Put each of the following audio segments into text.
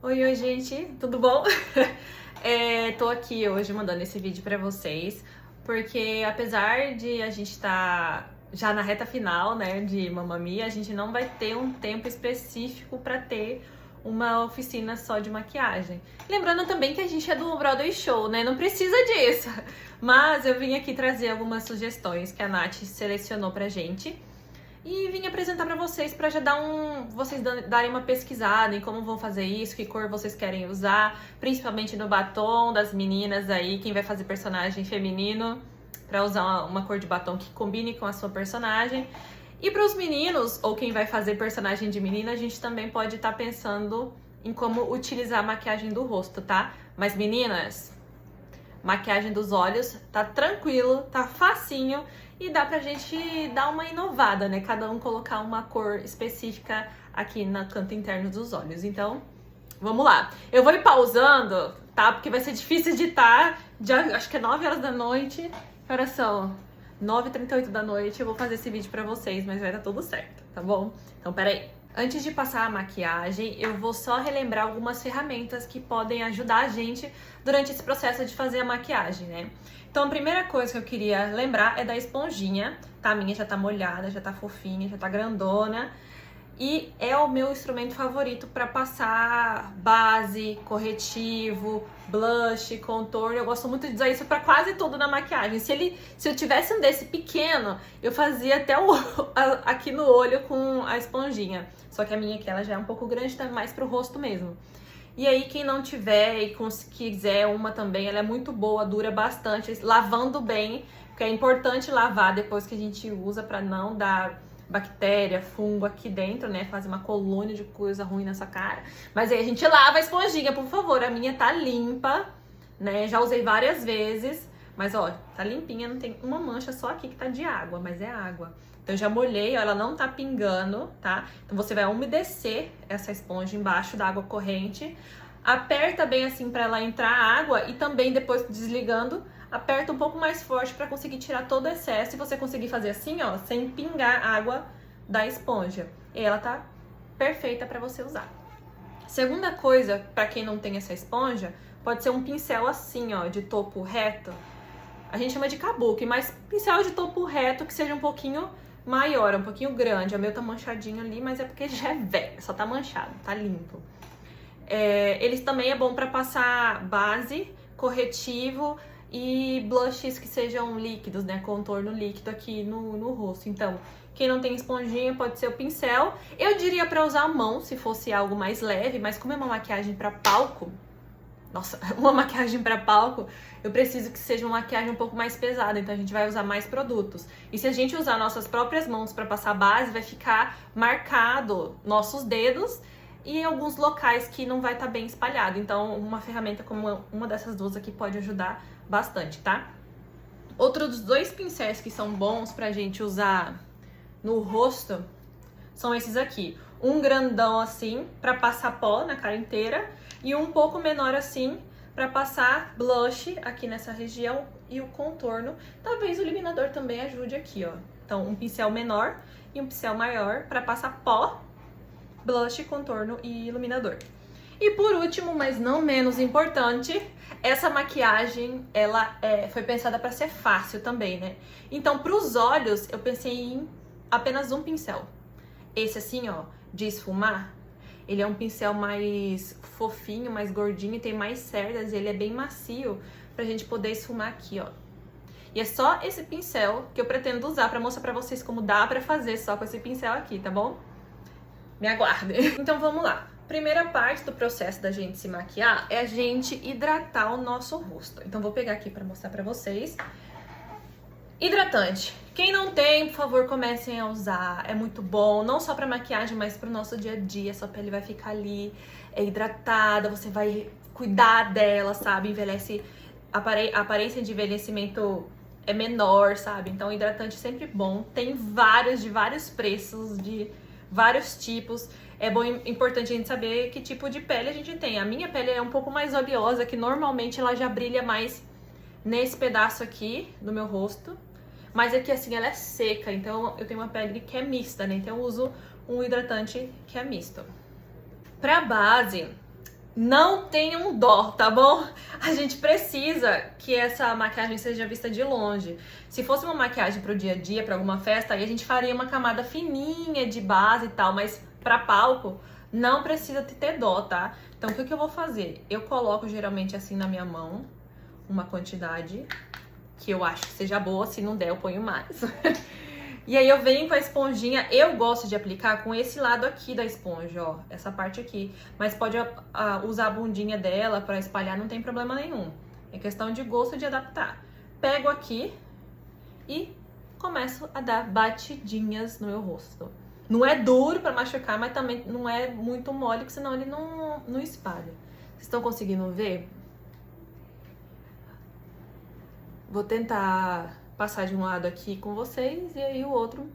Oi, gente, tudo bom? Tô aqui hoje mandando esse vídeo pra vocês, porque apesar de a gente estar já na reta final, né, de Mamma Mia, a gente não vai ter um tempo específico pra ter uma oficina só de maquiagem. Lembrando também que a gente é do Broadway Show, né, não precisa disso. Mas eu vim aqui trazer algumas sugestões que a Nath selecionou pra gente. E vim apresentar pra vocês, pra já vocês darem uma pesquisada em como vão fazer isso, que cor vocês querem usar, principalmente no batom das meninas aí, quem vai fazer personagem feminino, pra usar uma cor de batom que combine com a sua personagem. E pros meninos, ou quem vai fazer personagem de menina, a gente também pode estar pensando em como utilizar a maquiagem do rosto, tá? Mas meninas, maquiagem dos olhos tá tranquilo, tá facinho e dá pra gente dar uma inovada, né? Cada um colocar uma cor específica aqui no canto interno dos olhos. Então, vamos lá. Eu vou ir pausando, tá? Porque vai ser difícil editar. Já, acho que é 9 horas da noite. Que horas são? 9h38 da noite. Eu vou fazer esse vídeo pra vocês, mas vai dar tudo certo, tá bom? Então, peraí. Antes de passar a maquiagem, eu vou só relembrar algumas ferramentas que podem ajudar a gente durante esse processo de fazer a maquiagem, né? Então, a primeira coisa que eu queria lembrar é da esponjinha, tá? A minha já tá molhada, já tá fofinha, já tá grandona. E é o meu instrumento favorito para passar base, corretivo, blush, contorno. Eu gosto muito de usar isso para quase tudo na maquiagem. Se eu tivesse um desse pequeno, eu fazia até aqui no olho com a esponjinha. Só que a minha aqui ela já é um pouco grande, tá mais pro rosto mesmo. E aí, quem não tiver e quiser uma também, ela é muito boa, dura bastante, lavando bem, porque é importante lavar depois que a gente usa para não dar bactéria, fungo aqui dentro, né? Fazer uma colônia de coisa ruim nessa cara. Mas aí a gente lava a esponjinha, por favor. A minha tá limpa, né? Já usei várias vezes, mas ó, tá limpinha, não tem uma mancha só aqui que tá de água, mas é água. Então eu já molhei, ó, ela não tá pingando, tá? Então você vai umedecer essa esponja embaixo da água corrente. Aperta bem assim pra ela entrar água e também depois desligando, aperta um pouco mais forte para conseguir tirar todo o excesso e você conseguir fazer assim, ó, sem pingar água da esponja. E ela tá perfeita para você usar. Segunda coisa, para quem não tem essa esponja, pode ser um pincel assim, ó, de topo reto. A gente chama de kabuki, mas pincel de topo reto que seja um pouquinho maior, um pouquinho grande. O meu tá manchadinho ali, mas é porque já é velho, só tá manchado, tá limpo. Eles também é bom para passar base, corretivo e blushes que sejam líquidos, né? Contorno líquido aqui no rosto. Então, quem não tem esponjinha pode ser o pincel. Eu diria para usar a mão, se fosse algo mais leve, mas como é uma maquiagem para palco, nossa, uma maquiagem para palco, eu preciso que seja uma maquiagem um pouco mais pesada, então a gente vai usar mais produtos. E se a gente usar nossas próprias mãos para passar base, vai ficar marcado nossos dedos e em alguns locais que não vai estar bem espalhado. Então, uma ferramenta como uma dessas duas aqui pode ajudar bastante, tá? Outro dos dois pincéis que são bons pra gente usar no rosto são esses aqui. Um grandão assim, pra passar pó na cara inteira, e um pouco menor assim, pra passar blush aqui nessa região e o contorno. Talvez o iluminador também ajude aqui, ó. Então, um pincel menor e um pincel maior pra passar pó, blush, contorno e iluminador. E por último, mas não menos importante, essa maquiagem, ela foi pensada para ser fácil também, né? Então, para os olhos, eu pensei em apenas um pincel. Esse assim, ó, de esfumar, ele é um pincel mais fofinho, mais gordinho, tem mais cerdas, e ele é bem macio pra gente poder esfumar aqui, ó. E é só esse pincel que eu pretendo usar pra mostrar pra vocês como dá pra fazer só com esse pincel aqui, tá bom? Me aguardem. Então vamos lá. Primeira parte do processo da gente se maquiar é a gente hidratar o nosso rosto. Então vou pegar aqui pra mostrar pra vocês. Hidratante. Quem não tem, por favor, comecem a usar. É muito bom, não só pra maquiagem, mas pro nosso dia a dia. Sua pele vai ficar ali hidratada, você vai cuidar dela, sabe? Envelhece, a aparência de envelhecimento é menor, sabe? Então hidratante é sempre bom. Tem vários, de vários preços, de vários tipos. É bom, importante a gente saber que tipo de pele a gente tem. A minha pele é um pouco mais oleosa, que normalmente ela já brilha mais nesse pedaço aqui do meu rosto. Mas aqui assim ela é seca, então eu tenho uma pele que é mista, né? Então eu uso um hidratante que é misto. Pra base, Não tenham dó, tá bom? A gente precisa que essa maquiagem seja vista de longe. Se fosse uma maquiagem pro dia a dia, pra alguma festa, aí a gente faria uma camada fininha de base e tal, mas pra palco não precisa ter dó, tá? Então o que eu vou fazer? Eu coloco geralmente assim na minha mão, uma quantidade que eu acho que seja boa, se não der eu ponho mais. E aí eu venho com a esponjinha, eu gosto de aplicar com esse lado aqui da esponja, ó, essa parte aqui. Mas pode usar a bundinha dela pra espalhar, não tem problema nenhum. É questão de gosto de adaptar. Pego aqui e começo a dar batidinhas no meu rosto. Não é duro pra machucar, mas também não é muito mole, porque senão ele não espalha. Vocês estão conseguindo ver? Vou tentar passar de um lado aqui com vocês e aí o outro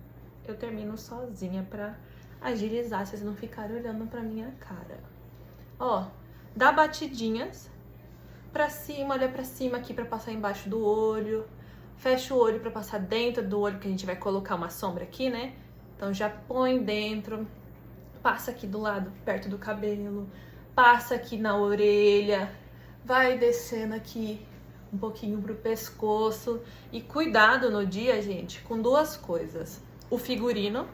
eu termino sozinha pra agilizar, vocês não ficarem olhando pra minha cara. Ó, dá batidinhas pra cima, olha pra cima aqui pra passar embaixo do olho. Fecha o olho pra passar dentro do olho, que a gente vai colocar uma sombra aqui, né? Então já põe dentro, passa aqui do lado, perto do cabelo, passa aqui na orelha, vai descendo aqui um pouquinho pro pescoço. E cuidado no dia, gente, com duas coisas. O figurino,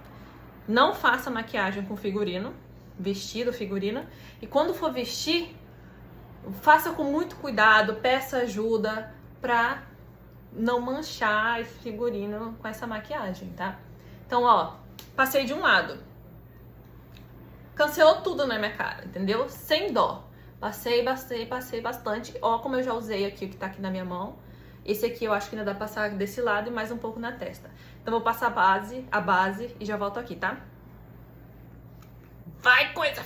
não faça maquiagem com figurino, vestido, figurino. E quando for vestir, faça com muito cuidado, peça ajuda pra não manchar esse figurino com essa maquiagem, tá? Então, ó, passei de um lado. Cancelou tudo na minha cara, entendeu? Sem dó. Passei bastante. Ó, como eu já usei aqui o que tá aqui na minha mão. Esse aqui eu acho que ainda dá pra passar desse lado e mais um pouco na testa. Então vou passar a base e já volto aqui, tá? Vai, coisa!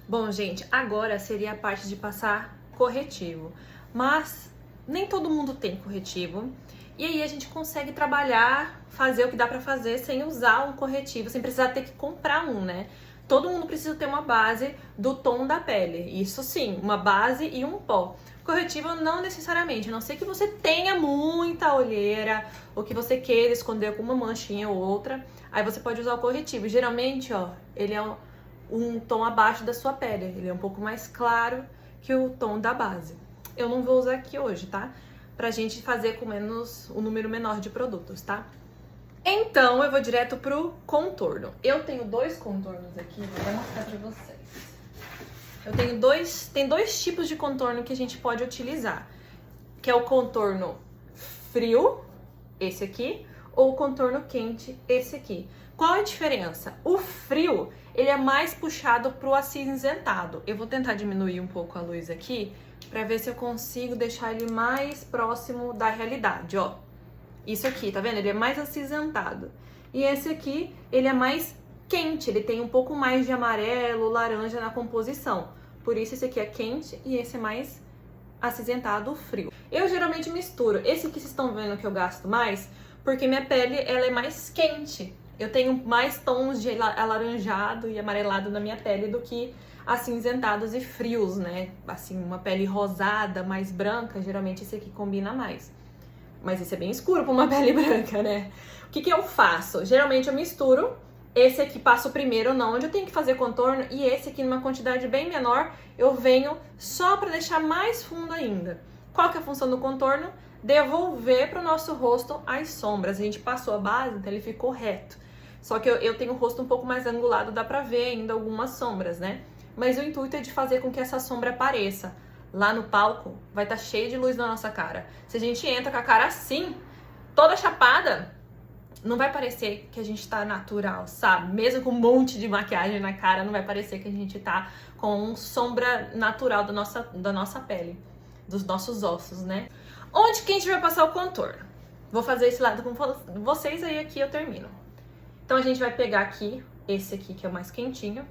Bom, gente, agora seria a parte de passar corretivo, mas nem todo mundo tem corretivo, e aí a gente consegue trabalhar, fazer o que dá pra fazer sem usar um corretivo, sem precisar ter que comprar um, né? Todo mundo precisa ter uma base do tom da pele, isso sim, uma base e um pó. Corretivo não necessariamente, a não ser que você tenha muita olheira ou que você queira esconder alguma manchinha ou outra, aí você pode usar o corretivo. Geralmente, ó, ele é um tom abaixo da sua pele, ele é um pouco mais claro que o tom da base. Eu não vou usar aqui hoje, tá? Pra gente fazer com menos um número menor de produtos, tá? Então eu vou direto pro contorno. Eu tenho dois contornos aqui, vou mostrar pra vocês. Tem dois tipos de contorno que a gente pode utilizar, que é o contorno frio, esse aqui, ou o contorno quente, esse aqui. Qual a diferença? O frio, ele é mais puxado pro acinzentado. Eu vou tentar diminuir um pouco a luz aqui, pra ver se eu consigo deixar ele mais próximo da realidade, ó. Isso aqui, tá vendo? Ele é mais acinzentado. E esse aqui, ele é mais quente, ele tem um pouco mais de amarelo, laranja na composição. Por isso esse aqui é quente e esse é mais acinzentado, frio. Eu geralmente misturo. Esse aqui vocês estão vendo que eu gasto mais, porque minha pele, ela é mais quente. Eu tenho mais tons de alaranjado e amarelado na minha pele do que acinzentados e frios, né? Assim, uma pele rosada, mais branca, geralmente esse aqui combina mais. Mas esse é bem escuro pra uma pele branca, né? O que eu faço? Geralmente eu misturo. Esse aqui passo primeiro na onde eu tenho que fazer contorno e esse aqui numa quantidade bem menor eu venho só pra deixar mais fundo ainda. Qual que é a função do contorno? Devolver pro nosso rosto as sombras. A gente passou a base, então ele ficou reto. Só que eu tenho o rosto um pouco mais angulado, dá pra ver ainda algumas sombras, né? Mas o intuito é de fazer com que essa sombra apareça. Lá no palco vai estar cheio de luz na nossa cara. Se a gente entra com a cara assim, toda chapada, não vai parecer que a gente tá natural, sabe? Mesmo com um monte de maquiagem na cara, não vai parecer que a gente tá com sombra natural da nossa pele, dos nossos ossos, né? Onde que a gente vai passar o contorno? Vou fazer esse lado com vocês, aí aqui eu termino. Então a gente vai pegar aqui, esse aqui que é o mais quentinho.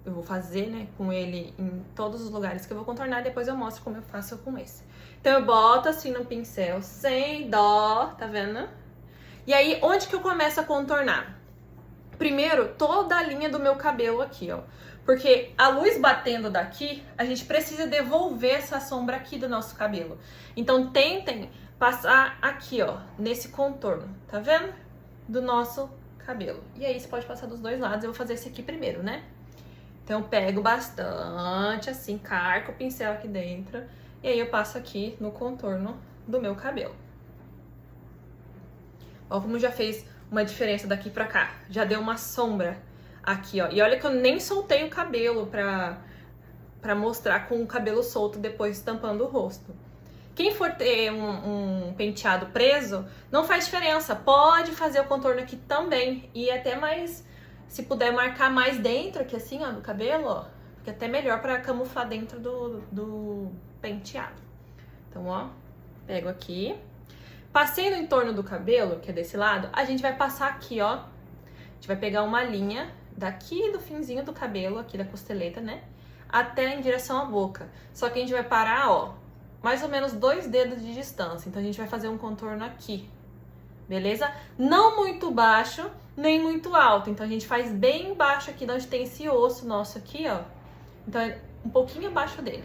Eu vou fazer, né, com ele em todos os lugares que eu vou contornar e depois eu mostro como eu faço com esse. Então eu boto assim no pincel, sem dó, tá vendo? E aí, onde que eu começo a contornar? primeiro toda a linha do meu cabelo aqui, ó. Porque a luz batendo daqui, a gente precisa devolver essa sombra aqui do nosso cabelo. Então tentem passar aqui, ó, nesse contorno, tá vendo? Do nosso cabelo. E aí você pode passar dos dois lados, eu vou fazer esse aqui primeiro, né? Então eu pego bastante, assim, carco o pincel aqui dentro. E aí eu passo aqui no contorno do meu cabelo. Ó, como já fez uma diferença daqui pra cá. Já deu uma sombra aqui, ó. E olha que eu nem soltei o cabelo pra mostrar com o cabelo solto depois tampando o rosto. Quem for ter um penteado preso, não faz diferença. Pode fazer o contorno aqui também. E até mais, se puder marcar mais dentro aqui assim, ó, do cabelo, ó. Fica até melhor pra camuflar dentro do penteado. Então, ó, pego aqui. Passei no entorno do cabelo, que é desse lado, a gente vai passar aqui, ó. A gente vai pegar uma linha daqui do finzinho do cabelo, aqui da costeleta, né? Até em direção à boca. Só que a gente vai parar, ó, mais ou menos 2 dedos de distância. Então a gente vai fazer um contorno aqui, beleza? Não muito baixo, nem muito alto. Então a gente faz bem baixo aqui, onde tem esse osso nosso aqui, ó. Então é um pouquinho abaixo dele.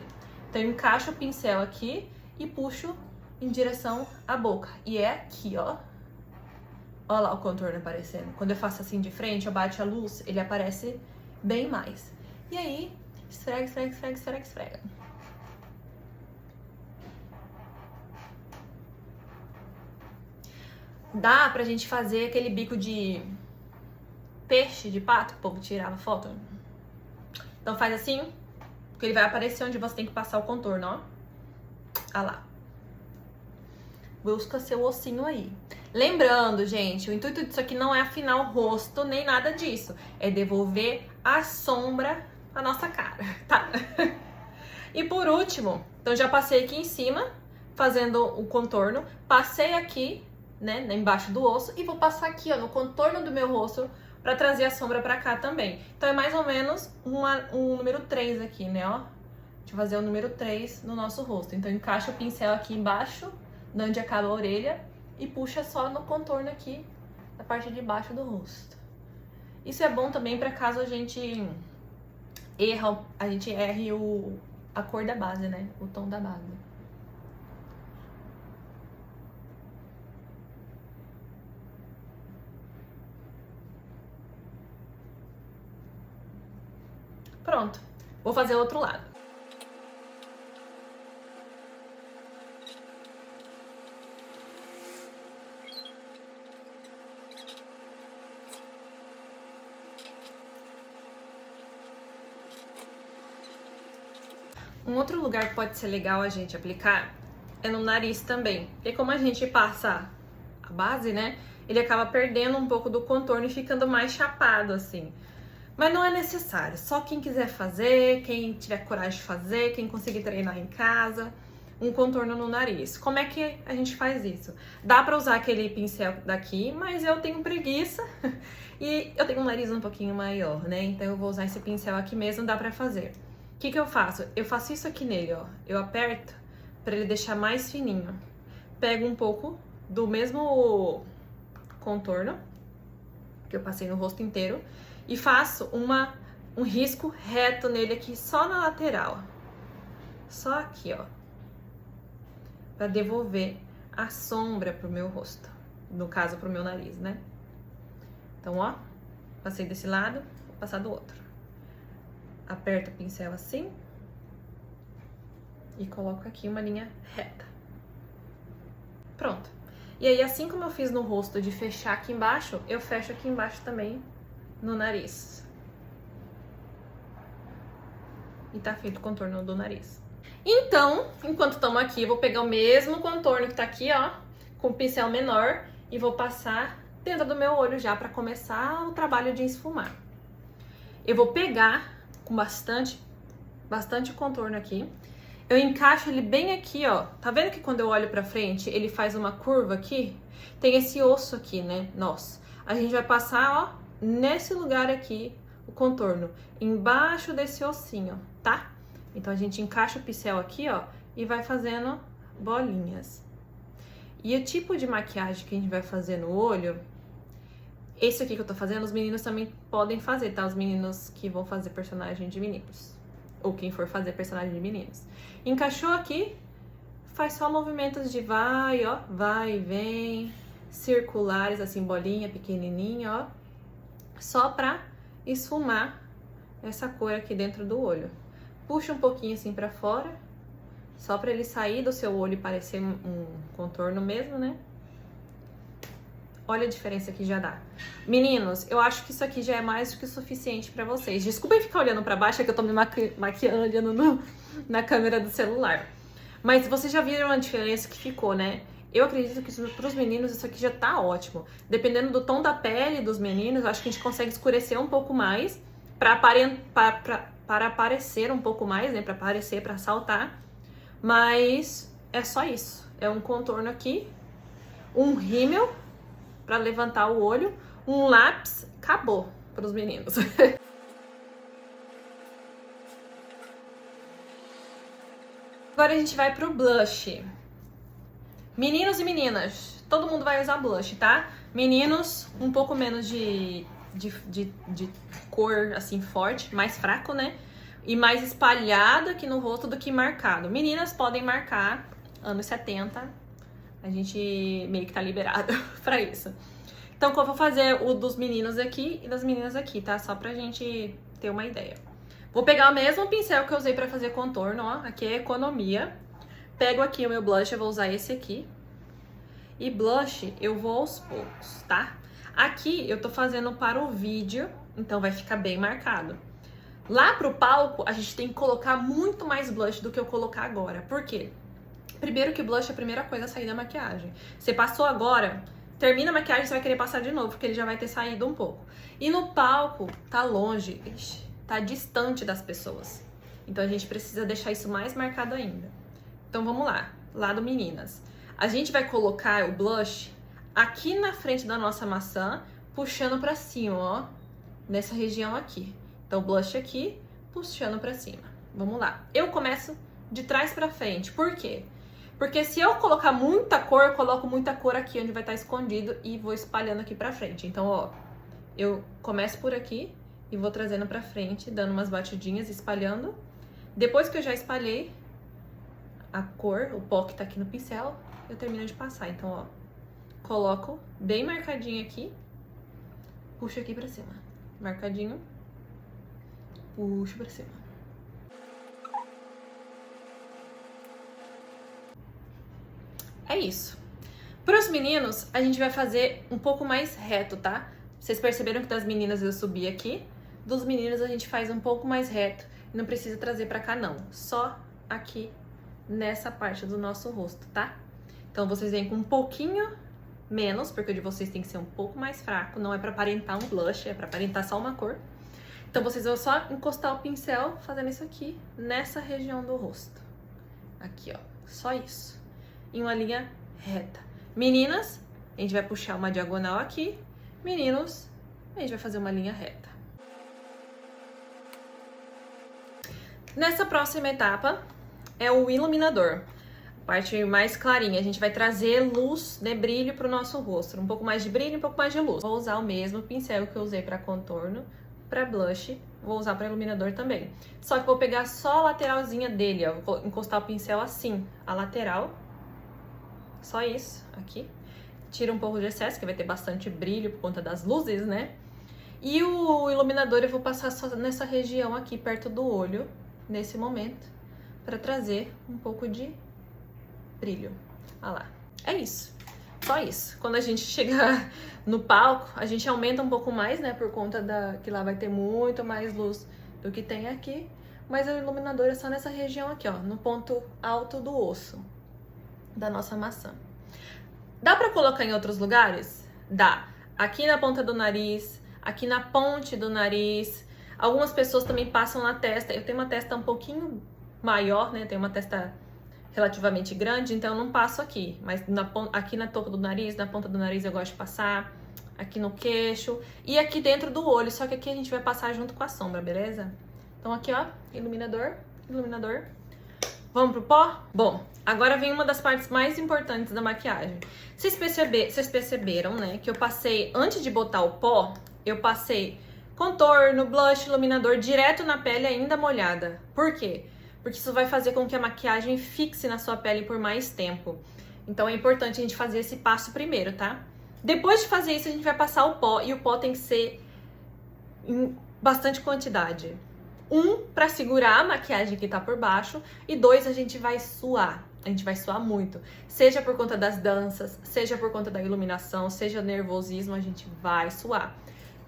Então eu encaixo o pincel aqui e puxo em direção à boca. E é aqui, ó. Olha lá o contorno aparecendo. Quando eu faço assim de frente, eu bato a luz, ele aparece bem mais. E aí, esfrega, esfrega, esfrega, esfrega, esfrega. Dá pra gente fazer aquele bico de peixe, de pato, que o povo tirava foto. Então faz assim, porque ele vai aparecer onde você tem que passar o contorno, ó. Olha lá. Busca seu ossinho aí. Lembrando, gente, o intuito disso aqui não é afinar o rosto, nem nada disso. É devolver a sombra à nossa cara, tá? E por último, então já passei aqui em cima, fazendo o contorno. Passei aqui, né, embaixo do osso. E vou passar aqui, ó, no contorno do meu rosto, pra trazer a sombra pra cá também. Então é mais ou menos um número 3 aqui, né, ó. Deixa eu fazer o número 3 no nosso rosto. Então encaixa o pincel aqui embaixo, onde acaba a orelha, e puxa só no contorno aqui, da parte de baixo do rosto. Isso é bom também para caso a gente erre a cor da base, né? O tom da base. Pronto. Vou fazer o outro lado. Um outro lugar que pode ser legal a gente aplicar é no nariz também. Porque como a gente passa a base, né? Ele acaba perdendo um pouco do contorno e ficando mais chapado, assim. Mas não é necessário. Só quem quiser fazer, quem tiver coragem de fazer, quem conseguir treinar em casa, um contorno no nariz. Como é que a gente faz isso? Dá pra usar aquele pincel daqui, mas eu tenho preguiça e eu tenho um nariz um pouquinho maior, né? Então eu vou usar esse pincel aqui mesmo, dá pra fazer. O que eu faço? Eu faço isso aqui nele, ó. Eu aperto pra ele deixar mais fininho. Pego um pouco do mesmo contorno que eu passei no rosto inteiro e faço um risco reto nele aqui, só na lateral. Só aqui, ó. Pra devolver a sombra pro meu rosto. No caso, pro meu nariz, né? Então, ó. Passei desse lado, vou passar do outro. Aperto o pincel assim e coloco aqui uma linha reta. Pronto. E aí, assim como eu fiz no rosto de fechar aqui embaixo, eu fecho aqui embaixo também no nariz. E tá feito o contorno do nariz. Então, enquanto estamos aqui, eu vou pegar o mesmo contorno que tá aqui, ó, com o pincel menor e vou passar dentro do meu olho já pra começar o trabalho de esfumar. Eu vou pegar com bastante contorno aqui. Eu encaixo ele bem aqui, ó. Tá vendo que quando eu olho pra frente, ele faz uma curva aqui? Tem esse osso aqui, né? Nossa. A gente vai passar, ó, nesse lugar aqui, o contorno. Embaixo desse ossinho, tá? Então a gente encaixa o pincel aqui, ó, e vai fazendo bolinhas. E o tipo de maquiagem que a gente vai fazer no olho, Esse aqui que eu tô fazendo, os meninos também podem fazer, tá? Os meninos que vão fazer personagem de meninos. Ou quem for fazer personagem de meninos. Encaixou aqui, faz só movimentos de vai, ó. Vai e vem. Circulares, assim, bolinha pequenininha, ó. Só pra esfumar essa cor aqui dentro do olho. Puxa um pouquinho assim pra fora. Só pra ele sair do seu olho e parecer um contorno mesmo, né? Olha a diferença que já dá. Meninos, eu acho que isso aqui já é mais do que o suficiente pra vocês. Desculpem ficar olhando pra baixo, é que eu tô me maquiando na câmera do celular. Mas vocês já viram a diferença que ficou, né? Eu acredito que pros meninos isso aqui já tá ótimo. Dependendo do tom da pele dos meninos, eu acho que a gente consegue escurecer um pouco mais pra aparecer um pouco mais, né? Pra aparecer, pra saltar. Mas é só isso. É um contorno aqui, um rímel pra levantar o olho, um lápis, acabou pros meninos. Agora a gente vai pro blush. Meninos e meninas, todo mundo vai usar blush, tá? Meninos, um pouco menos de cor, assim, forte, mais fraco, né? E mais espalhado aqui no rosto do que marcado. Meninas podem marcar, anos 70, a gente meio que tá liberado pra isso. Então, eu vou fazer o dos meninos aqui e das meninas aqui, tá? Só pra gente ter uma ideia. Vou pegar o mesmo pincel que eu usei pra fazer contorno, ó. Aqui é economia. Pego aqui o meu blush, eu vou usar esse aqui. E blush eu vou aos poucos, tá? Aqui eu tô fazendo para o vídeo, então vai ficar bem marcado. Lá pro palco, a gente tem que colocar muito mais blush do que eu colocar agora. Por quê? Primeiro que blush é a primeira coisa a sair da maquiagem. Você passou agora, termina a maquiagem, você vai querer passar de novo, porque ele já vai ter saído um pouco. E no palco, tá longe, tá distante das pessoas. Então a gente precisa deixar isso mais marcado ainda. Então vamos lá, lado meninas. A gente vai colocar o blush aqui na frente da nossa maçã, puxando pra cima, ó. Nessa região aqui. Então blush aqui, puxando pra cima. Vamos lá. Eu começo de trás pra frente. Por quê? Porque se eu colocar muita cor, eu coloco muita cor aqui onde vai estar escondido e vou espalhando aqui pra frente. Então, ó, eu começo por aqui e vou trazendo pra frente, dando umas batidinhas, espalhando. Depois que eu já espalhei a cor, o pó que tá aqui no pincel, eu termino de passar. Então, ó, coloco bem marcadinho aqui, puxo aqui pra cima. Marcadinho, puxo pra cima. É isso. Para os meninos, a gente vai fazer um pouco mais reto, tá? Vocês perceberam que das meninas eu subi aqui, dos meninos a gente faz um pouco mais reto. Não precisa trazer pra cá, não. Só aqui, nessa parte do nosso rosto, tá? Então, vocês vêm com um pouquinho menos, porque o de vocês tem que ser um pouco mais fraco. Não é pra aparentar um blush, é pra aparentar só uma cor. Então, vocês vão só encostar o pincel fazendo isso aqui, nessa região do rosto. Aqui, ó. Só isso. Em uma linha reta. Meninas, a gente vai puxar uma diagonal aqui. Meninos, a gente vai fazer uma linha reta. Nessa próxima etapa é o iluminador. Parte mais clarinha. A gente vai trazer luz, né, brilho pro nosso rosto. Um pouco mais de brilho, um pouco mais de luz. Vou usar o mesmo pincel que eu usei para contorno, para blush. Vou usar para iluminador também. Só que vou pegar só a lateralzinha dele, ó. Vou encostar o pincel assim, a lateral. Só isso, aqui. Tira um pouco de excesso, que vai ter bastante brilho por conta das luzes, né? E o iluminador eu vou passar só nessa região aqui, perto do olho, nesse momento, pra trazer um pouco de brilho. Olha lá. É isso. Só isso. Quando a gente chegar no palco, a gente aumenta um pouco mais, né? Por conta que lá vai ter muito mais luz do que tem aqui. Mas o iluminador é só nessa região aqui, ó, no ponto alto do osso da nossa maçã. Dá pra colocar em outros lugares? Dá. Aqui na ponta do nariz, aqui na ponte do nariz. Algumas pessoas também passam na testa. Eu tenho uma testa um pouquinho maior, né? Tenho uma testa relativamente grande, então eu não passo aqui. Mas aqui na topo do nariz, na ponta do nariz eu gosto de passar. Aqui no queixo e aqui dentro do olho. Só que aqui a gente vai passar junto com a sombra, beleza? Então aqui, ó, iluminador, iluminador. Vamos pro pó? Bom, agora vem uma das partes mais importantes da maquiagem. Vocês perceberam, né, que eu passei, antes de botar o pó, eu passei contorno, blush, iluminador direto na pele ainda molhada. Por quê? Porque isso vai fazer com que a maquiagem fixe na sua pele por mais tempo. Então é importante a gente fazer esse passo primeiro, tá? Depois de fazer isso, a gente vai passar o pó, e o pó tem que ser em bastante quantidade. 1, pra segurar a maquiagem que tá por baixo, e 2, a gente vai suar. A gente vai suar muito. Seja por conta das danças, seja por conta da iluminação, seja nervosismo, a gente vai suar.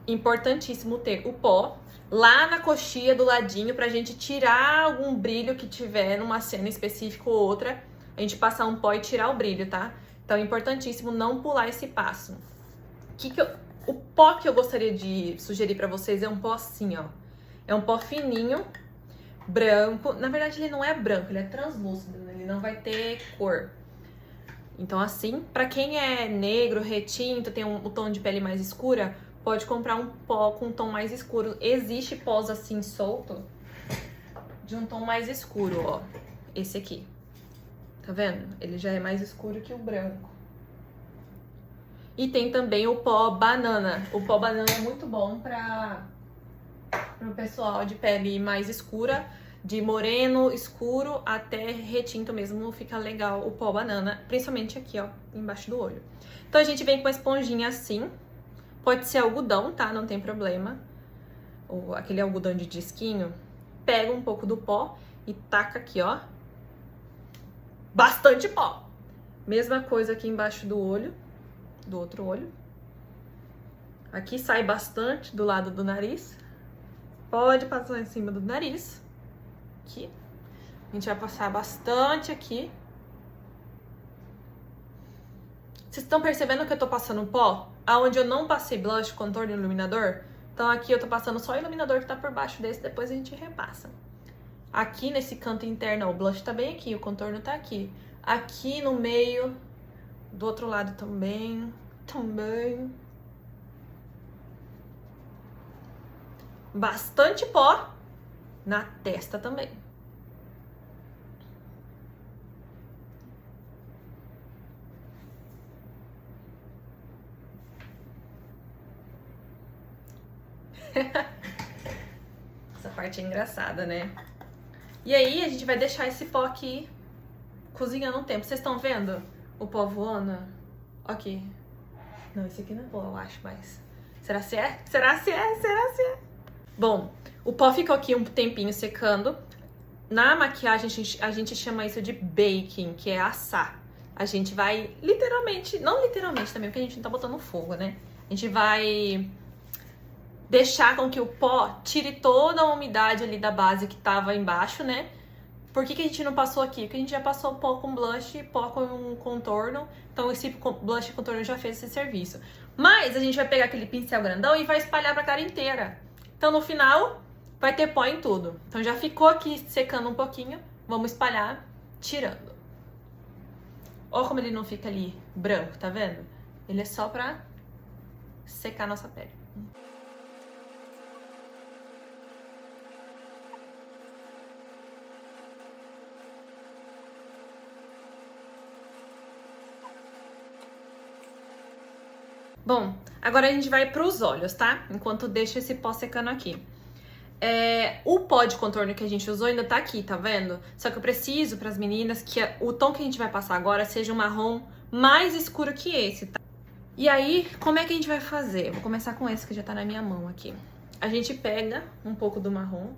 Importantíssimo ter o pó lá na coxia do ladinho pra gente tirar algum brilho que tiver numa cena específica ou outra. A gente passar um pó e tirar o brilho, tá? Então é importantíssimo não pular esse passo. O pó que eu gostaria de sugerir pra vocês é um pó assim, ó. É um pó fininho, branco. Na verdade, ele não é branco, ele é translúcido, né? Ele não vai ter cor. Então, assim, pra quem é negro, retinto, tem um tom de pele mais escura, pode comprar um pó com um tom mais escuro. Existe pós assim, solto, de um tom mais escuro, ó. Esse aqui. Tá vendo? Ele já é mais escuro que o branco. E tem também o pó banana. O pó banana é muito bom para o pessoal de pele mais escura, de moreno, escuro até retinto mesmo, fica legal o pó banana, principalmente aqui, ó, embaixo do olho. Então a gente vem com a esponjinha assim, pode ser algodão, tá? Não tem problema. Ou aquele algodão de disquinho. Pega um pouco do pó e taca aqui, ó. Bastante pó! Mesma coisa aqui embaixo do olho, do outro olho. Aqui sai bastante do lado do nariz. Pode passar em cima do nariz. Aqui. A gente vai passar bastante aqui. Vocês estão percebendo que eu tô passando pó? Aonde eu não passei blush, contorno e iluminador? Então aqui eu tô passando só o iluminador que tá por baixo desse, depois a gente repassa. Aqui nesse canto interno, ó, o blush tá bem aqui, o contorno tá aqui. Aqui no meio, do outro lado também. Bastante pó na testa também. Essa parte é engraçada, né? E aí a gente vai deixar esse pó aqui cozinhando um tempo. Vocês estão vendo o pó voando? Aqui. Não, esse aqui não é pó, eu acho, mas... Será se é? Será se é? Será se é? Bom, o pó ficou aqui um tempinho secando. Na maquiagem, a gente chama isso de baking, que é assar. A gente vai literalmente, não literalmente também, porque a gente não tá botando fogo, né? A gente vai deixar com que o pó tire toda a umidade ali da base que tava embaixo, né? Por que a gente não passou aqui? Porque a gente já passou pó com blush, pó com contorno. Então esse blush e contorno já fez esse serviço. Mas a gente vai pegar aquele pincel grandão e vai espalhar pra cara inteira. Então no final vai ter pó em tudo. Então já ficou aqui secando um pouquinho. Vamos espalhar, tirando. Olha como ele não fica ali branco, tá vendo? Ele é só pra secar a nossa pele. Bom, agora a gente vai para os olhos, tá? Enquanto deixa esse pó secando aqui. O pó de contorno que a gente usou ainda tá aqui, tá vendo? Só que eu preciso para as meninas que o tom que a gente vai passar agora seja um marrom mais escuro que esse, tá? E aí, como é que a gente vai fazer? Eu vou começar com esse que já tá na minha mão aqui. A gente pega um pouco do marrom,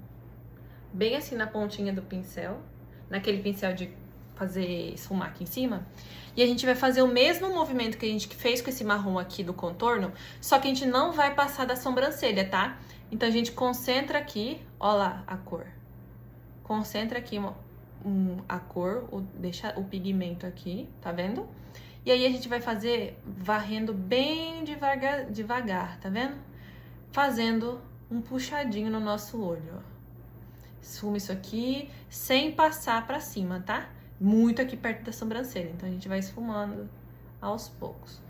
bem assim na pontinha do pincel, naquele pincel de fazer esfumar aqui em cima. E a gente vai fazer o mesmo movimento que a gente fez com esse marrom aqui do contorno, só que a gente não vai passar da sobrancelha, tá? Então a gente concentra aqui, ó lá a cor. Concentra aqui a cor, deixa o pigmento aqui, tá vendo? E aí a gente vai fazer varrendo bem devagar, tá vendo? Fazendo um puxadinho no nosso olho, ó. Esfuma isso aqui sem passar pra cima, tá? Muito aqui perto da sobrancelha. Então a gente vai esfumando aos poucos.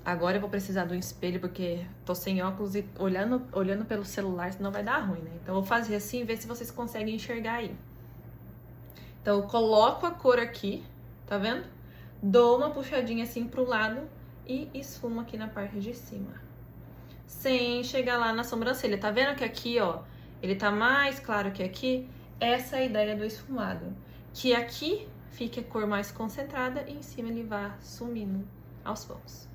Agora eu vou precisar do espelho porque tô sem óculos e olhando pelo celular, senão vai dar ruim, né? Então eu vou fazer assim e ver se vocês conseguem enxergar aí. Então eu coloco a cor aqui, tá vendo? Dou uma puxadinha assim pro lado e esfumo aqui na parte de cima. Sem chegar lá na sobrancelha. Tá vendo que aqui, ó, ele tá mais claro que aqui? Essa é a ideia do esfumado. Que aqui fique a cor mais concentrada e em cima ele vá sumindo aos poucos.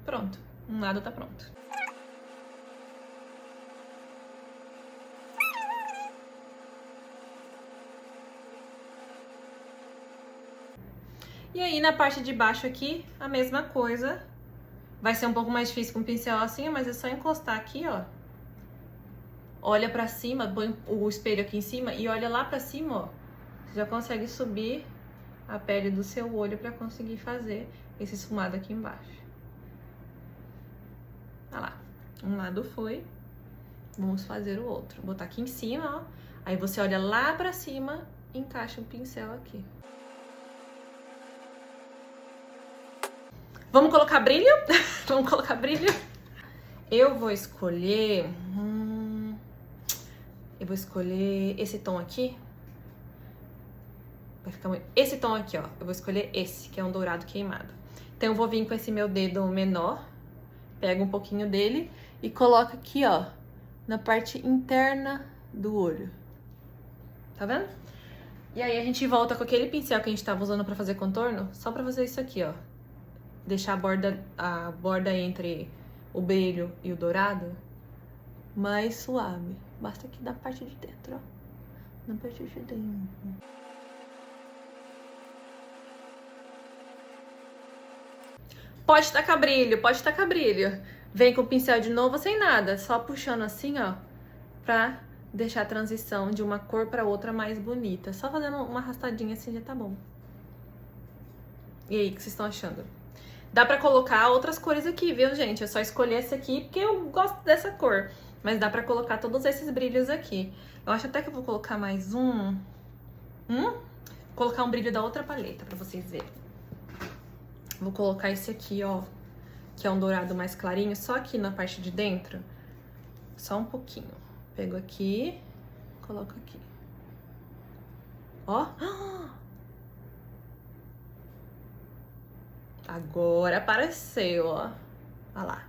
Pronto, um lado tá pronto. E aí, na parte de baixo aqui, a mesma coisa. Vai ser um pouco mais difícil com o pincel assim, mas é só encostar aqui, ó. Olha pra cima, põe o espelho aqui em cima e olha lá pra cima, ó. Você já consegue subir a pele do seu olho pra conseguir fazer esse esfumado aqui embaixo. Olha lá, um lado foi. Vamos fazer o outro. Vou botar aqui em cima, ó. Aí você olha lá pra cima e encaixa o pincel aqui. Vamos colocar brilho? Vamos colocar brilho? Eu vou escolher... eu vou escolher esse tom aqui. Vai ficar muito... Esse tom aqui, ó. Eu vou escolher esse, que é um dourado queimado. Então eu vou vir com esse meu dedo menor. Pego um pouquinho dele e coloco aqui, ó. Na parte interna do olho. Tá vendo? E aí a gente volta com aquele pincel que a gente tava usando pra fazer contorno. Só pra fazer isso aqui, ó. Deixar a borda entre o brilho e o dourado mais suave. Basta aqui da parte de dentro, ó. Na parte de dentro. Pode tacar brilho, pode tacar brilho. Vem com o pincel de novo sem nada. Só puxando assim, ó. Pra deixar a transição de uma cor pra outra mais bonita. Só fazendo uma arrastadinha assim já tá bom. E aí, o que vocês estão achando? Dá pra colocar outras cores aqui, viu, gente? É só escolher essa aqui, porque eu gosto dessa cor. Mas dá pra colocar todos esses brilhos aqui. Eu acho até que eu vou colocar mais um. Colocar um brilho da outra paleta pra vocês verem. Vou colocar esse aqui, ó. Que é um dourado mais clarinho, só aqui na parte de dentro. Só um pouquinho. Pego aqui, coloco aqui. Ó. Agora apareceu, ó. Olha lá.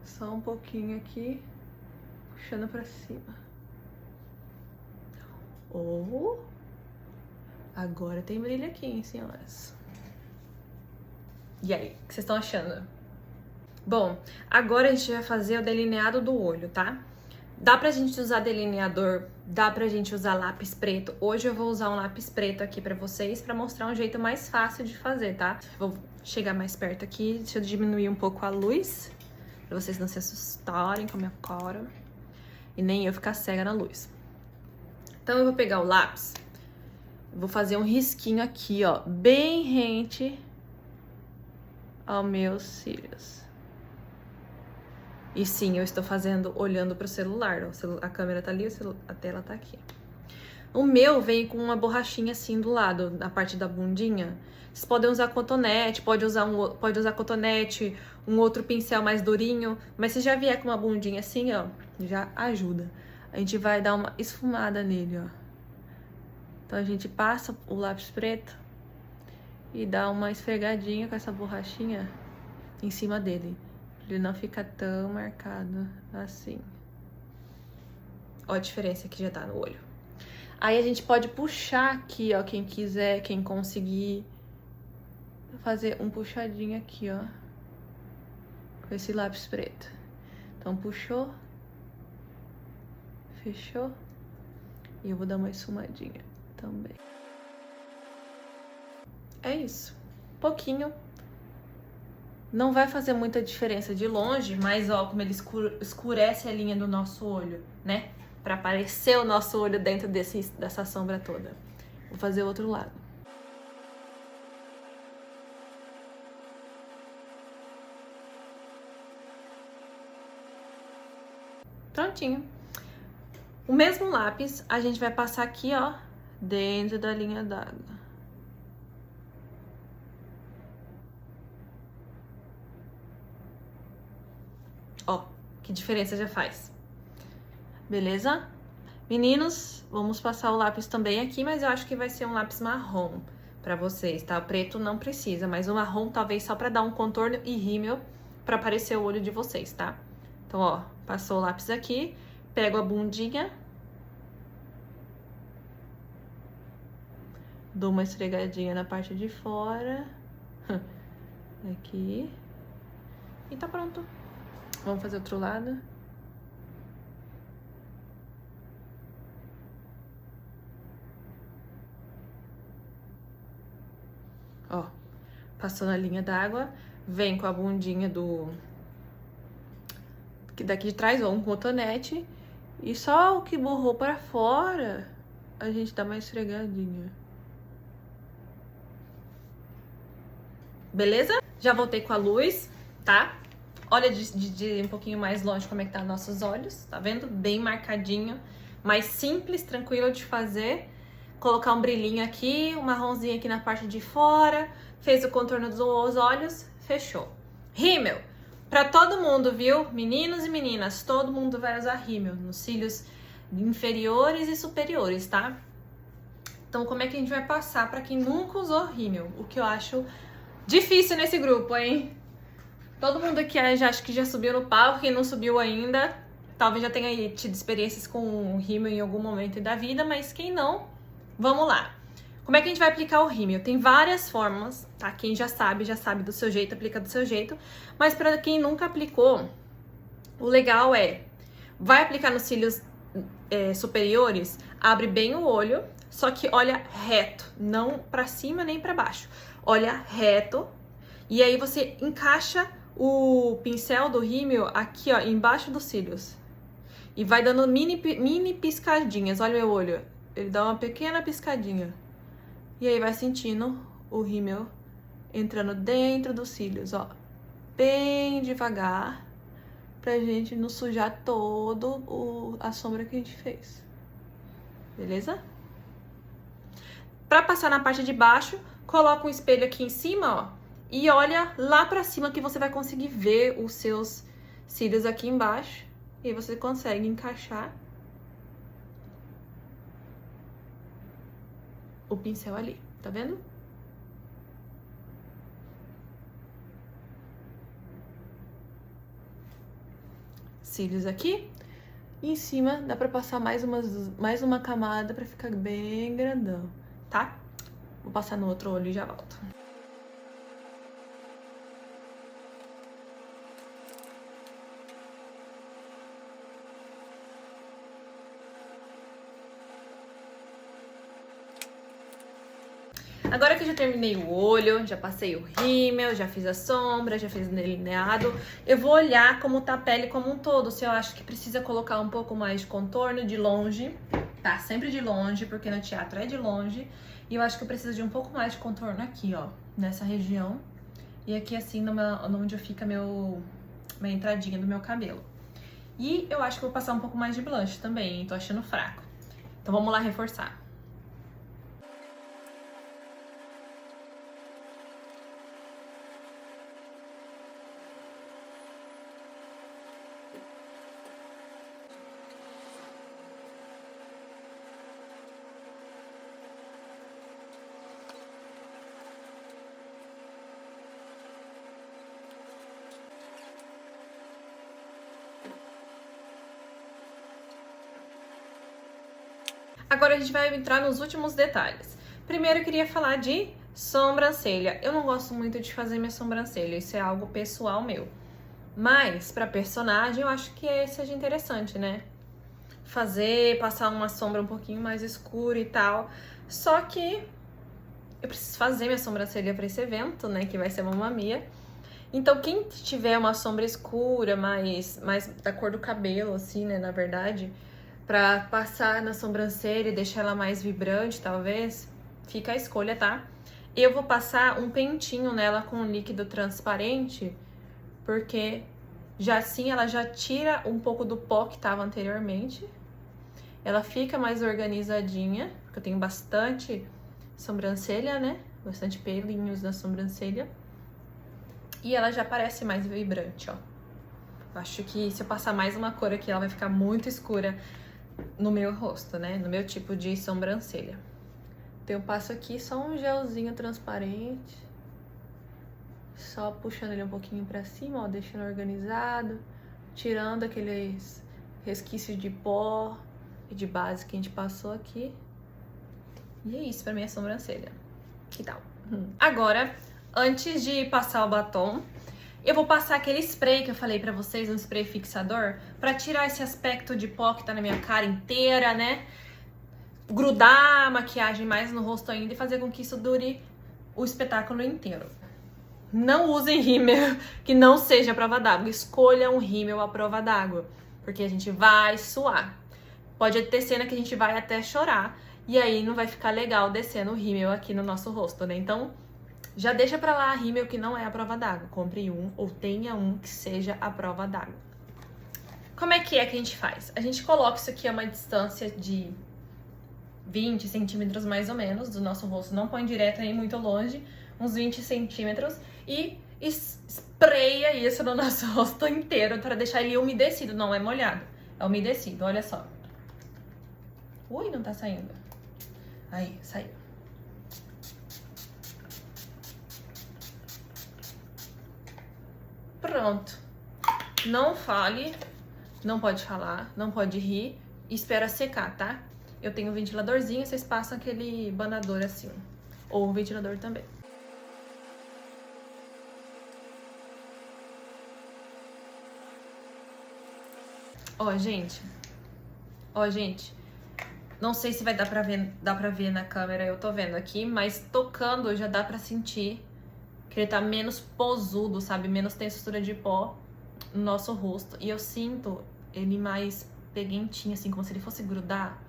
Só um pouquinho aqui, puxando pra cima. Oh, agora tem brilho aqui, hein, senhoras? E aí, o que vocês estão achando? Bom, agora a gente vai fazer o delineado do olho, tá? Dá pra gente usar delineador, dá pra gente usar lápis preto. Hoje eu vou usar um lápis preto aqui pra vocês, pra mostrar um jeito mais fácil de fazer, tá? Vou chegar mais perto aqui, deixa eu diminuir um pouco a luz, pra vocês não se assustarem com a minha cara. E nem eu ficar cega na luz. Então eu vou pegar o lápis, vou fazer um risquinho aqui, ó, bem rente aos meus cílios. E sim, eu estou fazendo olhando pro celular. A câmera tá ali, a tela tá aqui. O meu vem com uma borrachinha assim do lado, na parte da bundinha. Vocês podem usar cotonete, pode usar cotonete, um outro pincel mais durinho. Mas se já vier com uma bundinha assim, ó, já ajuda. A gente vai dar uma esfumada nele, ó. Então a gente passa o lápis preto e dá uma esfregadinha com essa borrachinha em cima dele. Ele não fica tão marcado assim. Ó a diferença que já tá no olho. Aí a gente pode puxar aqui, ó, quem quiser, quem conseguir fazer um puxadinho aqui, ó, com esse lápis preto. Então puxou, fechou, e eu vou dar uma esfumadinha também. É isso, pouquinho. Não vai fazer muita diferença de longe, mas ó, como ele escurece a linha do nosso olho, né? Pra aparecer o nosso olho dentro dessa sombra toda. Vou fazer o outro lado. Prontinho. O mesmo lápis, a gente vai passar aqui, ó, dentro da linha d'água. Ó, que diferença já faz. beleza? Meninos, vamos passar o lápis também aqui, mas eu acho que vai ser um lápis marrom pra vocês, tá? O preto não precisa, mas o marrom talvez só pra dar um contorno e rímel pra aparecer o olho de vocês, tá? Então, ó, passou o lápis aqui, pego a bundinha, dou uma esfregadinha na parte de fora, aqui, e tá pronto. Vamos fazer outro lado. Ó, passou na linha d'água, vem com a bundinha daqui de trás, ó, um cotonete, e só o que borrou pra fora, a gente dá uma esfregadinha. Beleza? Já voltei com a luz, tá? Olha de um pouquinho mais longe como é que tá nossos olhos, tá vendo? Bem marcadinho, mais simples, tranquilo de fazer. Colocar um brilhinho aqui, um marronzinho aqui na parte de fora, fez o contorno dos olhos, fechou. Rímel, pra todo mundo, viu? Meninos e meninas, todo mundo vai usar rímel nos cílios inferiores e superiores, tá? Então, como é que a gente vai passar pra quem nunca usou rímel? O que eu acho difícil nesse grupo, hein? Todo mundo aqui já acho que já subiu no palco, quem não subiu ainda, talvez já tenha tido experiências com rímel em algum momento da vida, mas quem não, vamos lá. Como é que a gente vai aplicar o rímel? Tem várias formas, tá? Quem já sabe do seu jeito, aplica do seu jeito. Mas para quem nunca aplicou, o legal é, vai aplicar nos cílios superiores, abre bem o olho, só que olha reto, não para cima nem para baixo. Olha reto, e aí você encaixa o pincel do rímel aqui, ó, embaixo dos cílios. E vai dando mini piscadinhas, olha meu olho. Ele dá uma pequena piscadinha. E aí vai sentindo o rímel entrando dentro dos cílios, ó. Bem devagar, pra gente não sujar todo a sombra que a gente fez. Beleza? Pra passar na parte de baixo, coloca um espelho aqui em cima, ó. E olha lá pra cima que você vai conseguir ver os seus cílios aqui embaixo. E aí você consegue encaixar o pincel ali, tá vendo? Cílios aqui. E em cima dá pra passar mais uma camada pra ficar bem grandão, tá? Vou passar no outro olho e já volto. Agora que eu já terminei o olho, já passei o rímel, já fiz a sombra, já fiz o delineado, eu vou olhar como tá a pele como um todo, se eu acho que precisa colocar um pouco mais de contorno de longe, tá? Sempre de longe, porque no teatro é de longe, e eu acho que eu preciso de um pouco mais de contorno aqui, ó, nessa região, e aqui assim, onde fica minha entradinha do meu cabelo. E eu acho que eu vou passar um pouco mais de blush também, hein? Tô achando fraco. Então vamos lá reforçar. Agora a gente vai entrar nos últimos detalhes. Primeiro eu queria falar de sobrancelha. Eu não gosto muito de fazer minha sobrancelha, isso é algo pessoal meu. Mas pra personagem eu acho que seja interessante, né? Passar uma sombra um pouquinho mais escura e tal. Só que eu preciso fazer minha sobrancelha pra esse evento, né? Que vai ser Mamma Mia. Então quem tiver uma sombra escura, mais da cor do cabelo, assim, né? Na verdade, pra passar na sobrancelha e deixar ela mais vibrante, talvez, fica a escolha, tá? Eu vou passar um pentinho nela com um líquido transparente, porque já assim ela já tira um pouco do pó que tava anteriormente. Ela fica mais organizadinha, porque eu tenho bastante sobrancelha, né? Bastante pelinhos na sobrancelha. E ela já parece mais vibrante, ó. Acho que se eu passar mais uma cor aqui, ela vai ficar muito escura no meu rosto, né? No meu tipo de sobrancelha. Então eu passo aqui só um gelzinho transparente. Só puxando ele um pouquinho pra cima, ó, deixando organizado. Tirando aqueles resquícios de pó e de base que a gente passou aqui. E é isso pra minha sobrancelha. Que tal? Agora, antes de passar o batom, eu vou passar aquele spray que eu falei pra vocês, um spray fixador, pra tirar esse aspecto de pó que tá na minha cara inteira, né? Grudar a maquiagem mais no rosto ainda e fazer com que isso dure o espetáculo inteiro. Não usem rímel que não seja à prova d'água. Escolha um rímel à prova d'água, porque a gente vai suar. Pode ter cena que a gente vai até chorar, e aí não vai ficar legal descendo o rímel aqui no nosso rosto, né? Então, já deixa pra lá rímel que não é à prova d'água. Compre um ou tenha um que seja à prova d'água. Como é que a gente faz? A gente coloca isso aqui a uma distância de 20 centímetros mais ou menos do nosso rosto. Não põe direto nem muito longe, uns 20 centímetros. E espreia isso no nosso rosto inteiro para deixar ele umedecido. Não é molhado, é umedecido, olha só. Ui, não tá saindo. Aí, saiu. Pronto. Não fale, não pode falar, não pode rir. Espera secar, tá? Eu tenho um ventiladorzinho, vocês passam aquele banador assim. Ou um ventilador também. Ó, gente. Ó, gente. Não sei se vai dar pra ver na câmera, eu tô vendo aqui, mas tocando já dá pra sentir que ele tá menos posudo, sabe? Menos textura de pó no nosso rosto. E eu sinto ele mais peguentinho, assim, como se ele fosse grudar.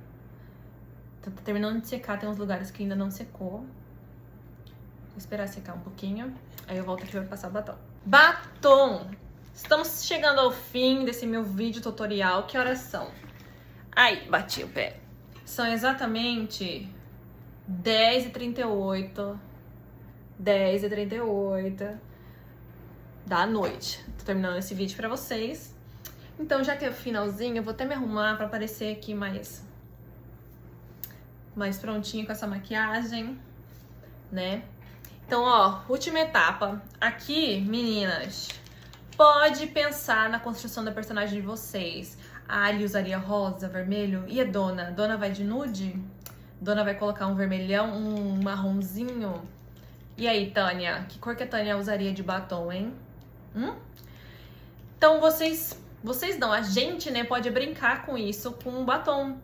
Tá terminando de secar, tem uns lugares que ainda não secou. Vou esperar secar um pouquinho. Aí eu volto aqui e vou passar o batom. Batom! Estamos chegando ao fim desse meu vídeo tutorial. Que horas são? Ai, bati o pé. São exatamente 10h38. 10h38 da noite. Tô terminando esse vídeo pra vocês. Então, já que é o finalzinho, eu vou até me arrumar pra aparecer aqui mais prontinho com essa maquiagem, né? Então, ó, última etapa. Aqui, meninas, pode pensar na construção da personagem de vocês. A Ali usaria rosa, vermelho. E a Dona? Dona vai de nude? Dona vai colocar um vermelhão, um marronzinho? E aí, Tânia? Que cor que a Tânia usaria de batom, hein? Então, vocês não, a gente, né, pode brincar com isso com um batom.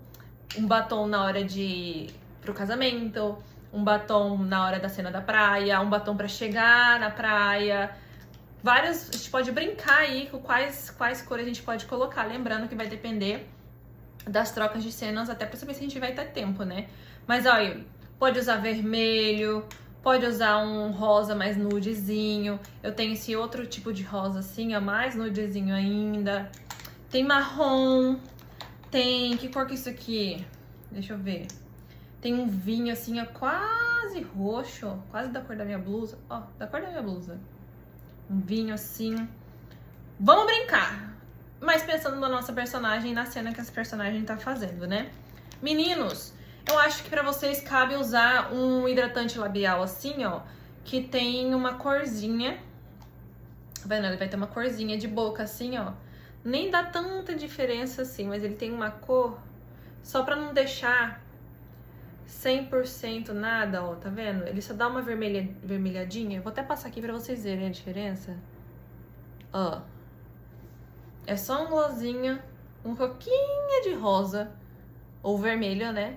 Um batom na hora de ir pro casamento, um batom na hora da cena da praia, um batom pra chegar na praia. Vários, a gente pode brincar aí com quais cores a gente pode colocar. Lembrando que vai depender das trocas de cenas, até pra saber se a gente vai ter tempo, né? Mas, olha, pode usar vermelho, pode usar um rosa mais nudezinho. Eu tenho esse outro tipo de rosa assim, ó, mais nudezinho ainda. Tem marrom, tem... Que cor que é isso aqui? Deixa eu ver. Tem um vinho assim, ó, quase roxo, quase da cor da minha blusa. Ó, da cor da minha blusa. Um vinho assim. Vamos brincar! Mas pensando na nossa personagem e na cena que essa personagem tá fazendo, né? Meninos, eu acho que pra vocês cabe usar um hidratante labial assim, ó, que tem uma corzinha. Tá vendo? Ele vai ter uma corzinha de boca assim, ó. Nem dá tanta diferença assim, mas ele tem uma cor só pra não deixar 100% nada, ó, tá vendo? Ele só dá uma vermelhadinha. Vou até passar aqui pra vocês verem a diferença. Ó. É só um glossinho, um pouquinho de rosa ou vermelho, né?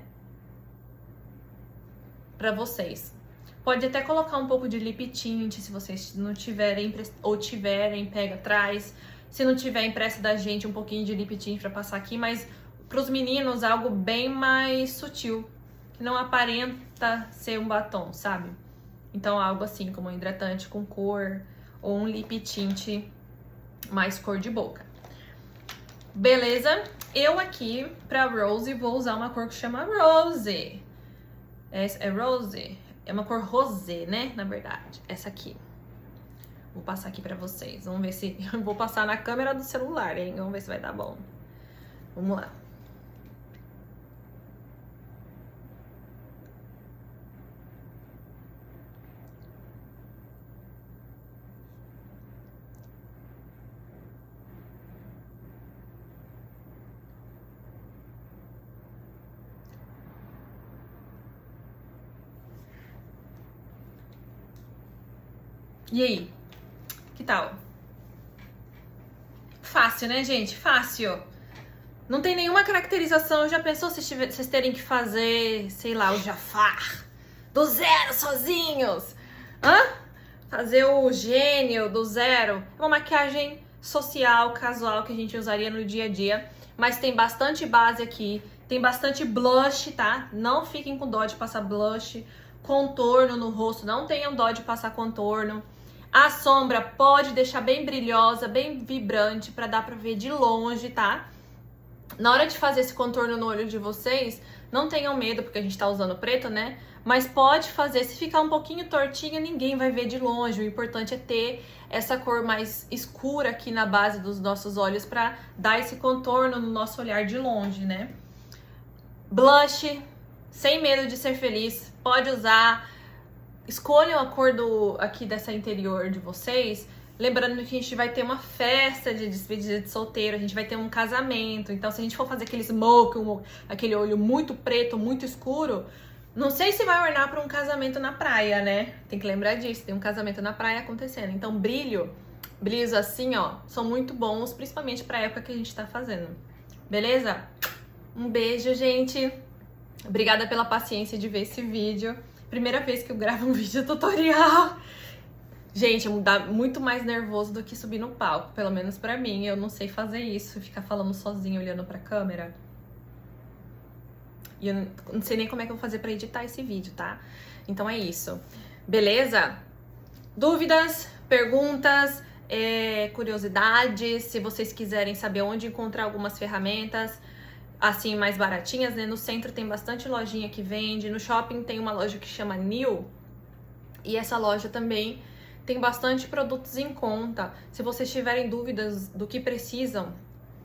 Pra vocês. Pode até colocar um pouco de lip tint, se vocês não tiverem, ou tiverem, pega atrás. Se não tiver, empresta da gente um pouquinho de lip tint pra passar aqui, mas pros meninos algo bem mais sutil, que não aparenta ser um batom, sabe? Então algo assim, como um hidratante com cor, ou um lip tint mais cor de boca. Beleza? Eu aqui, pra Rose, vou usar uma cor que chama Rose. É Rose? É uma cor rosé, né? Na verdade, essa aqui. Vou passar aqui pra vocês. Vamos ver se... Eu vou passar na câmera do celular, hein? Vamos ver se vai dar bom. Vamos lá. E aí? Que tal? Fácil, né, gente? Fácil. Não tem nenhuma caracterização. Já pensou se vocês terem que fazer, sei lá, o Jafar do zero sozinhos? Hã? Fazer o gênio do zero. É uma maquiagem social, casual, que a gente usaria no dia a dia. Mas tem bastante base aqui. Tem bastante blush, tá? Não fiquem com dó de passar blush. Contorno no rosto. Não tenham dó de passar contorno. A sombra pode deixar bem brilhosa, bem vibrante, pra dar pra ver de longe, tá? Na hora de fazer esse contorno no olho de vocês, não tenham medo, porque a gente tá usando preto, né? Mas pode fazer, se ficar um pouquinho tortinha, ninguém vai ver de longe. O importante é ter essa cor mais escura aqui na base dos nossos olhos pra dar esse contorno no nosso olhar de longe, né? Blush, sem medo de ser feliz, pode usar. Escolham a cor aqui dessa interior de vocês, lembrando que a gente vai ter uma festa de despedida de solteiro, a gente vai ter um casamento, então se a gente for fazer aquele smoke, aquele olho muito preto, muito escuro, não sei se vai ornar para um casamento na praia, né? Tem que lembrar disso, tem um casamento na praia acontecendo. Então brilhos assim, ó, são muito bons, principalmente para a época que a gente tá fazendo. Beleza? Um beijo, gente. Obrigada pela paciência de ver esse vídeo. Primeira vez que eu gravo um vídeo tutorial. Gente, dá muito mais nervoso do que subir no palco, pelo menos pra mim. Eu não sei fazer isso, ficar falando sozinha, olhando pra câmera. E eu não sei nem como é que eu vou fazer pra editar esse vídeo, tá? Então é isso. Beleza? Dúvidas, perguntas, curiosidades, se vocês quiserem saber onde encontrar algumas ferramentas assim, mais baratinhas, né? No centro tem bastante lojinha que vende, no shopping tem uma loja que chama New, e essa loja também tem bastante produtos em conta. Se vocês tiverem dúvidas do que precisam,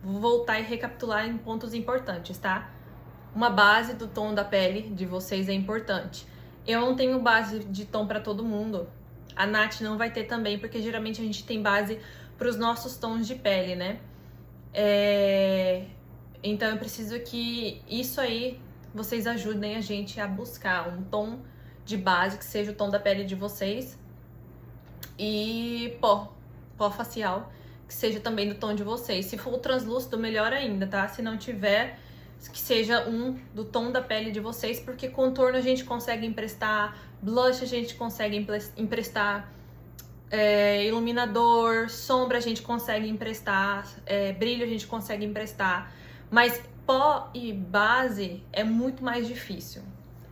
vou voltar e recapitular em pontos importantes, tá? Uma base do tom da pele de vocês é importante. Eu não tenho base de tom para todo mundo. A Nath não vai ter também, porque geralmente a gente tem base para os nossos tons de pele, né? Então eu preciso que isso aí vocês ajudem a gente a buscar um tom de base que seja o tom da pele de vocês e pó facial que seja também do tom de vocês. Se for translúcido, melhor ainda, tá? Se não tiver, que seja um do tom da pele de vocês, porque contorno a gente consegue emprestar, blush a gente consegue emprestar, iluminador, sombra a gente consegue emprestar, brilho a gente consegue emprestar, mas pó e base é muito mais difícil.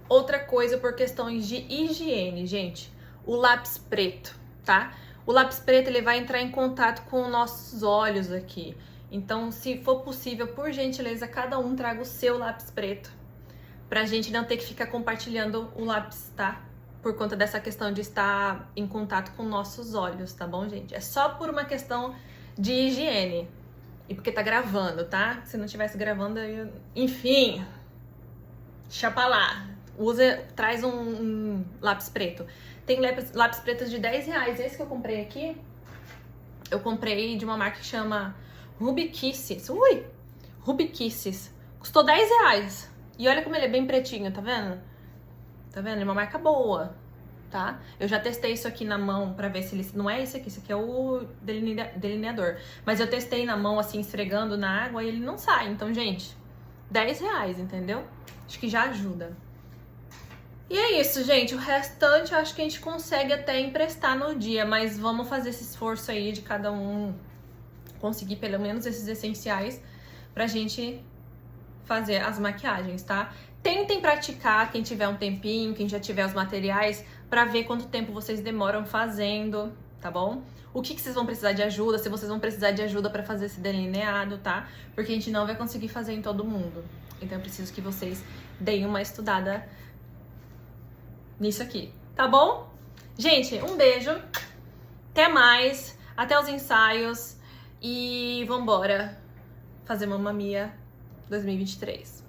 Outra coisa por questões de higiene, gente, o lápis preto, tá? O lápis preto ele vai entrar em contato com os nossos olhos aqui. Então, se for possível, por gentileza, cada um traga o seu lápis preto, pra gente não ter que ficar compartilhando o lápis, tá? Por conta dessa questão de estar em contato com nossos olhos, tá bom, gente? É só por uma questão de higiene. E porque tá gravando, tá? Se não tivesse gravando, enfim, deixa pra lá. Traz um lápis preto. Tem lápis pretos de R$10. Esse que eu comprei aqui, eu comprei de uma marca que chama Ruby Kisses. Ruby Kisses. Custou R$10. E olha como ele é bem pretinho, tá vendo? Tá vendo? É uma marca boa, tá? Eu já testei isso aqui na mão pra ver se ele... Não é esse aqui é o delineador. Mas eu testei na mão, assim, esfregando na água e ele não sai. Então, gente, R$10, entendeu? Acho que já ajuda. E é isso, gente. O restante eu acho que a gente consegue até emprestar no dia, mas vamos fazer esse esforço aí de cada um conseguir pelo menos esses essenciais pra gente fazer as maquiagens, tá? Tentem praticar, quem tiver um tempinho, quem já tiver os materiais, pra ver quanto tempo vocês demoram fazendo, tá bom? O que vocês vão precisar de ajuda, se vocês vão precisar de ajuda pra fazer esse delineado, tá? Porque a gente não vai conseguir fazer em todo mundo. Então eu preciso que vocês deem uma estudada nisso aqui, tá bom? Gente, um beijo. Até mais, até os ensaios e vambora fazer Mamma Mia 2023.